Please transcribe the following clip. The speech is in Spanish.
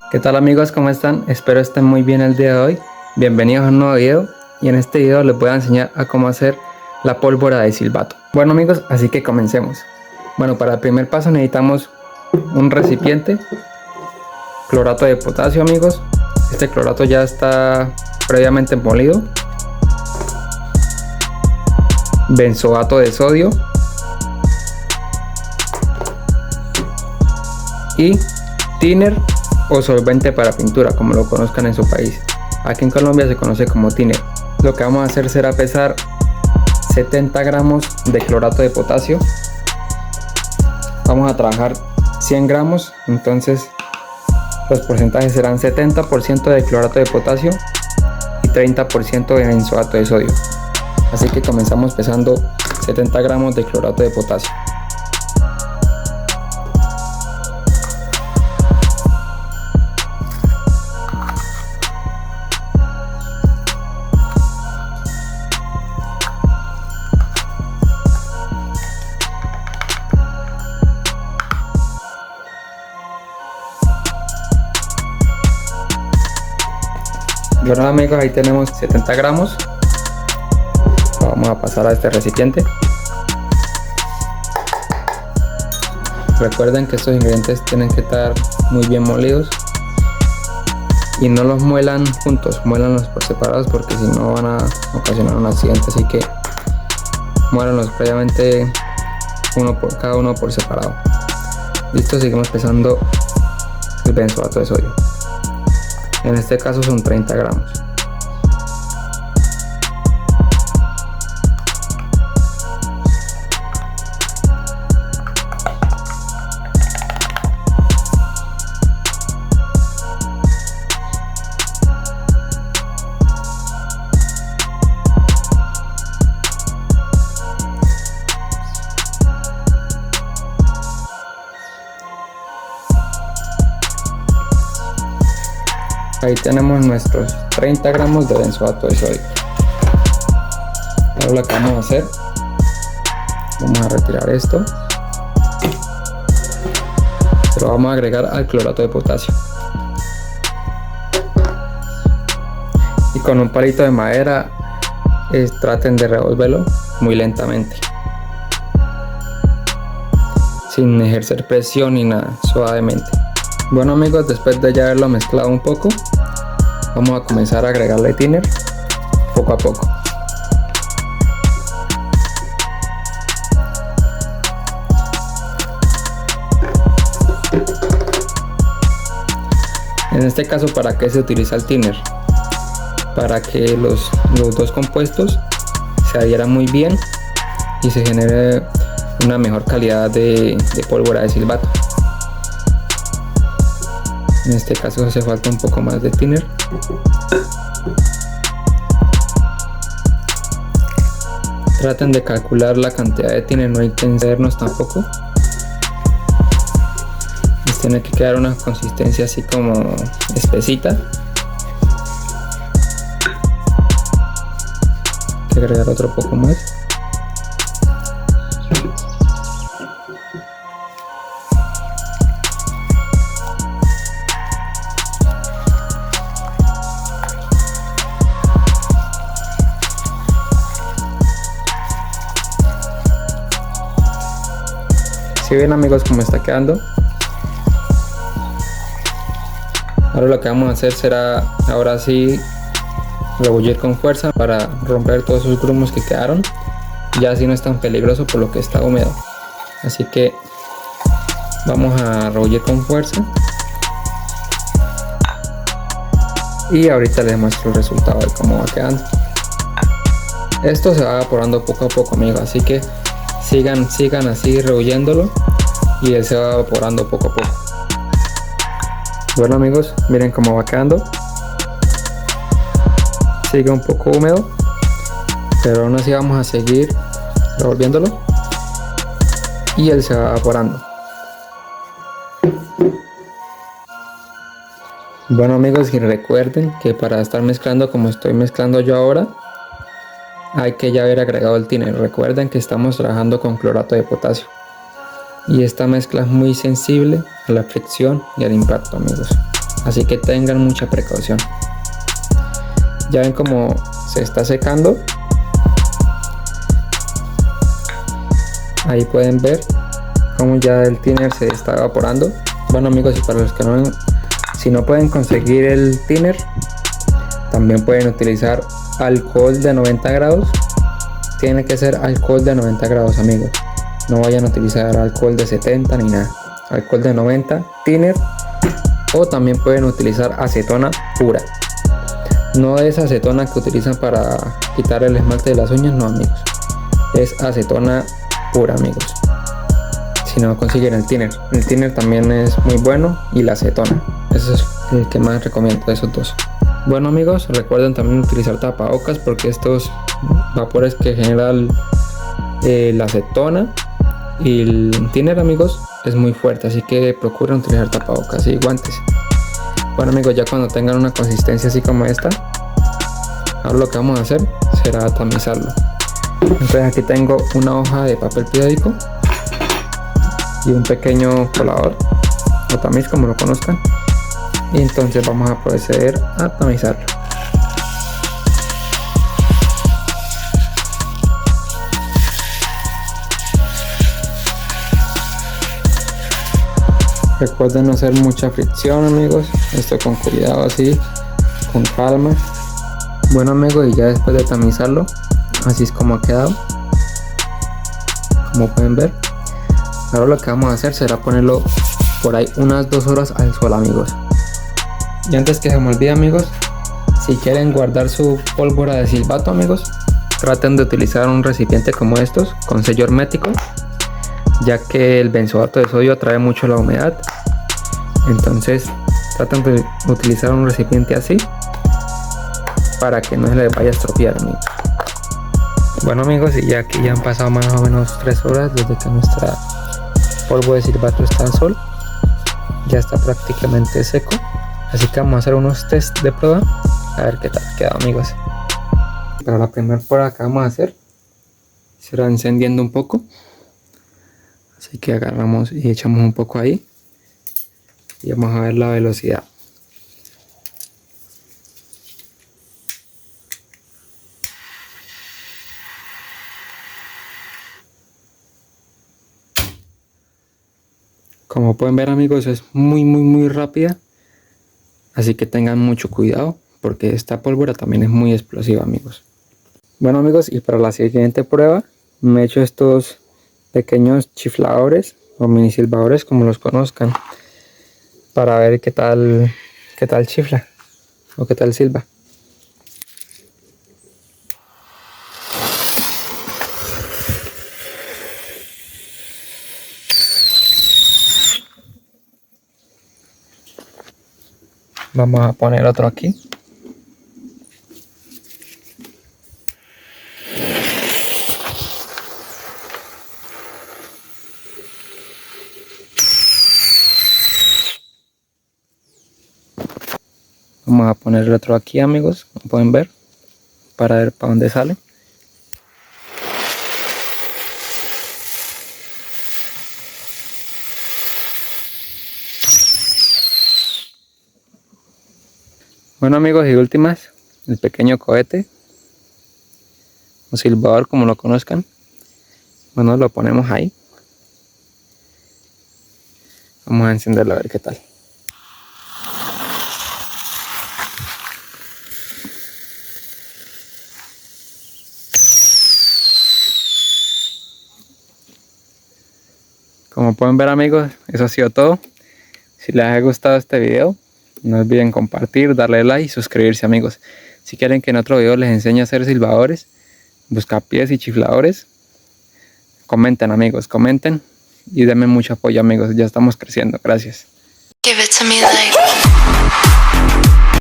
¿Qué tal amigos? ¿Cómo están? Espero estén muy bien el día de hoy. Bienvenidos a un nuevo video y en este video les voy a enseñar a cómo hacer la pólvora de silbato. Bueno amigos, así que comencemos. Bueno, para el primer paso necesitamos un recipiente, clorato de potasio amigos. Este clorato ya está previamente molido, benzoato de sodio y thinner o solvente para pintura, como lo conozcan en su país. Aquí en Colombia se conoce como thinner. Lo que vamos a hacer será pesar 70 gramos de clorato de potasio. Vamos a trabajar 100 gramos, entonces los porcentajes serán 70% de clorato de potasio y 30% de benzoato de sodio. Así que comenzamos pesando 70 gramos de clorato de potasio. Bueno amigos, ahí tenemos 70 gramos. Lo vamos a pasar a este recipiente. Recuerden que estos ingredientes tienen que estar muy bien molidos y no los muelan juntos, muélanlos por separados porque si no van a ocasionar un accidente, así que muélanlos previamente cada uno por separado. Listo, seguimos pesando el benzoato de sodio. En este caso son 30 gramos. Ahí tenemos nuestros 30 gramos de benzoato de sodio. Ahora lo que vamos a hacer, vamos a retirar esto. Se lo vamos a agregar al clorato de potasio. Y con un palito de madera traten de revolverlo muy lentamente, sin ejercer presión ni nada, suavemente. Bueno amigos, después de ya haberlo mezclado un poco, vamos a comenzar a agregarle thinner poco a poco. En este caso, ¿para qué se utiliza el thinner? Para que los dos compuestos se adhieran muy bien y se genere una mejor calidad de pólvora de silbato. En este caso hace falta un poco más de thinner. Traten de calcular la cantidad de thinner, no hay que excedernos tampoco. Les tiene que quedar una consistencia así como espesita. Hay que agregar otro poco más. Si ven amigos cómo está quedando. Ahora lo que vamos a hacer será ahora sí rebullir con fuerza para romper todos esos grumos que quedaron. Ya así no es tan peligroso por lo que está húmedo. Así que vamos a rebullir con fuerza. Y ahorita les muestro el resultado de cómo va quedando. Esto se va evaporando poco a poco amigos, así que sigan así rebulliéndolo y él se va evaporando poco a poco. Bueno amigos, miren cómo va quedando. Sigue un poco húmedo, pero aún así vamos a seguir revolviéndolo y él se va evaporando. Bueno amigos, y recuerden que para estar mezclando como estoy mezclando yo ahora, hay que ya haber agregado el thinner. Recuerden que estamos trabajando con clorato de potasio y esta mezcla es muy sensible a la fricción y al impacto amigos. así que tengan mucha precaución. Ya ven como se está secando. Ahí pueden ver cómo ya el thinner se está evaporando. Bueno amigos, y para los que no, si no pueden conseguir el thinner, también pueden utilizar alcohol de 90 grados. Tiene que ser alcohol de 90 grados amigos, no vayan a utilizar alcohol de 70 ni nada. Alcohol de 90 thinner, o también pueden utilizar acetona pura, no es acetona que utilizan para quitar el esmalte de las uñas, no amigos, es acetona pura amigos. Si no consiguen el thinner también es muy bueno, y la acetona, ese es el que más recomiendo de esos dos. Bueno amigos, recuerden también utilizar tapabocas, porque estos vapores que generan la acetona y el thinner amigos es muy fuerte, así que procuren utilizar tapabocas y guantes. Bueno amigos, ya cuando tengan una consistencia así como esta, ahora lo que vamos a hacer será tamizarlo. Entonces aquí tengo una hoja de papel periódico y un pequeño colador o tamiz, como lo conozcan, y entonces vamos a proceder a tamizarlo. Recuerden no hacer mucha fricción amigos, esto con cuidado, así con calma. Bueno amigos, y ya después de tamizarlo, así es como ha quedado, como pueden ver. Ahora lo que vamos a hacer será ponerlo por ahí unas 2 horas al sol amigos. Y antes que se me olvide amigos, si quieren guardar su pólvora de silbato amigos, traten de utilizar un recipiente como estos con sello hermético, ya que el benzoato de sodio atrae mucho la humedad. Entonces traten de utilizar un recipiente así para que no se les vaya a estropear amigos. Bueno amigos, y ya que ya han pasado más o menos 3 horas desde que nuestra polvo de silbato está al sol, ya está prácticamente seco, así que vamos a hacer unos test de prueba a ver qué tal queda amigos. Para la primera prueba que vamos a hacer será encendiendo un poco, así que agarramos y echamos un poco ahí y vamos a ver la velocidad. Como pueden ver amigos, es muy rápida, así que tengan mucho cuidado porque esta pólvora también es muy explosiva amigos. Bueno amigos, y para la siguiente prueba me he hecho estos pequeños chifladores o mini silbadores, como los conozcan, para ver qué tal chifla o qué tal silba. Vamos a poner otro aquí. Vamos a poner el otro aquí amigos, como pueden ver, para ver para dónde sale. Bueno amigos, y últimas, el pequeño cohete o silbador, como lo conozcan. Bueno, lo ponemos ahí. Vamos a encenderlo a ver qué tal. Como pueden ver amigos, eso ha sido todo. Si les ha gustado este video, no olviden compartir, darle like y suscribirse amigos. Si quieren que en otro video les enseñe a hacer silbadores, buscapiés y chifladores, comenten amigos, comenten y denme mucho apoyo amigos, ya estamos creciendo, gracias. Give it to me like